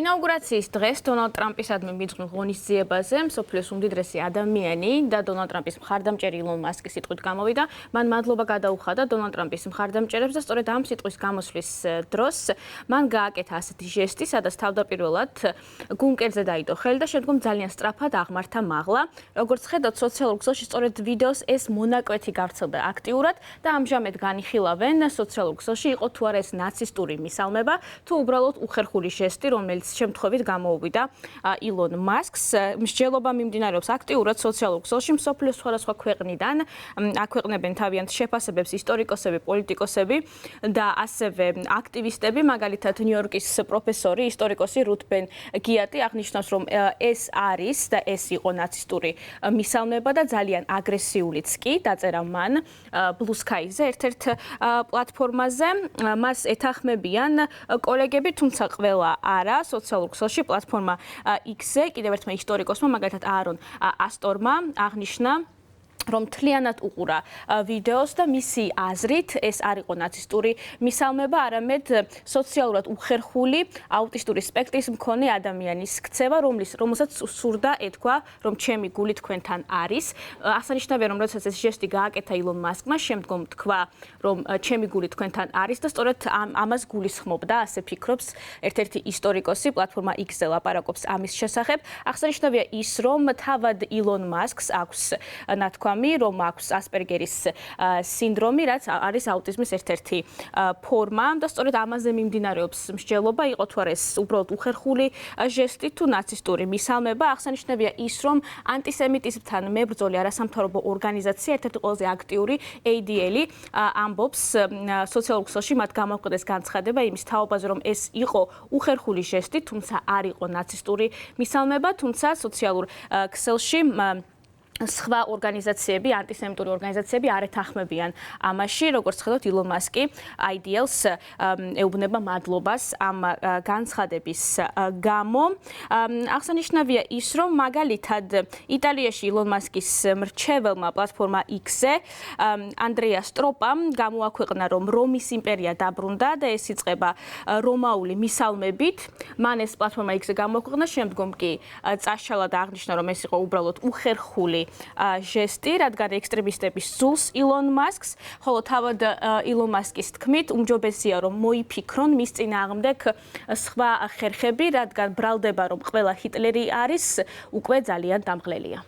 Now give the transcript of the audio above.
ინაუგურაციის დღეს დონალდ ტრამპისადმი მიძღვნილ ღონისძიებაზე მსოფლიოს უმდიდრესი ადამიანი და დონალდ ტრამპის მხარდამჭერი ილონ მასკი სიტყვით გამოვიდა. მან მადლობა გადაუხადა დონალდ ტრამპის მხარდამჭერებს და სწორედ ამ სიტყვის გამოსვლის დროს მან გააკეთა ასეთი ჟესტი, სადაც თავდაპირველად გულმკერდზე დაიდო ხელი და შემდგომ ძალიან სწრაფად აღმართა მაღლა. როგორც ხედავთ, სოციალურ ქსელში სწორედ ვიდეოს ეს მონაკვეთი გავრცელდა აქტიურად და ამჟამად განიხილავენ სოციალურ ქსელში იყო თუ არა ეს ნაცისტური მისალმება, თუ უბრალოდ უხერხული ჟესტი, რომელიც შემთხვევით გამოუვიდა ილონ მასკს. მსჯელობა მიმდინარეობს აქტიურად სოციალურ ქსელში მსოფლიოს სხვადასხვა ქვეყნიდან. აქვეყნებენ თავიანთ შეფასებებს ისტორიკოსები, პოლიტიკოსები და ასევე აქტივისტები, მაგალითად ნიუ-იორკის პროფესორი, ისტორიკოსი რუთ ბენ გიატი აღნიშნავს, რომ ეს არის და ეს იყო ნაცისტური მისალმება და ძალიან აგრესიულიც კი, დაწერა მან Blue Sky-ზე ერთ-ერთ პლატფორმაზე. მას ეთანხმებიან კოლეგები, თუმცა ყველა არა. სოციალურ ქსელში პლატფორმა X-ზე კიდევ ერთმა ისტორიკოსმა, მაგალითად აარონ ასტორმა აღნიშნა, რომ მთლიანად უყურა ვიდეოს და მისი აზრით ეს არ იყო ნაცისტური მისალმება, არამედ სოციალურად უხერხული აუტისტური სპექტრის მქონე ადამიანის ქცევა, რომელსაც სურდა ეთქვა, რომ ჩემი გული თქვენთან არის. აღსანიშნავია, რომ როდესაც ეს ჟესტი გააკეთა ილონ მასკმა, შემდგომ თქვა, რომ ჩემი გული თქვენთან არის და სწორედ ამას გულისხმობდა, ასე ფიქრობს ერთ-ერთი ისტორიკოსი, პლატფორმა X-ზე ლაპარაკობს ამის შესახებ. აღსანიშნავია ის, რომ თავად ილონ მასკს აქვს ნათქვამი, რომ აქვს ასპერგერის სინდრომი, რაც არის აუტიზმის ერთ-ერთი ფორმა და სწორედ ამაზე მიმდინარეობს მსჯელობა, იყო თუ არა ეს უბრალოდ უხერხული ჟესტი თუ ნაცისტური მისალმება. აღსანიშნავია ის, რომ ანტისემიტიზმთან მებრძოლი არასამთავრობო ორგანიზაცია, ერთ-ერთი ყველაზე აქტიური ADL-ი ამბობს სოციალურ ქსელში მათ გამოაქვეყნეს განცხადება იმის თაობაზე, რომ ეს იყო უხერხული ჟესტი, თუმცა არ იყო ნაცისტური მისალმება, თუმცა სოციალურ ქსელში სხვა ორგანიზაციები, ანტისემიტური ორგანიზაციები არ ეთანხმებიან ამაში, როგორც ხედავთ, ილონ მასკი IDL-ს ეუბნება მადლობას ამ განცხადების გამო. აღსანიშნავია ის, რომ მაგალითად იტალიაში ილონ მასკის მრჩეველმა პლატფორმა X-ზე ანდრეა სტროპამ გამოაქვეყნა, რომ რომის იმპერია დაბრუნდა და ეს იწყება რომაული მისალმებით. მან ეს პლატფორმა X-ზე გამოაქვეყნა, შემდგომ კი წაშალა და აღნიშნა, რომ ეს იყო უბრალოდ უხერხული ჟესტი, რადგან ექსტრემისტები სძულს ილონ მასკს, ხოლო თავად ილონ მასკის თქმით, უმჯობესია რომ მოიფიქრონ მის წინააღმდეგ სხვა ხერხები, რადგან ბრალდება რომ ყველა ჰიტლერი არის, უკვე ძალიან დამღლელია.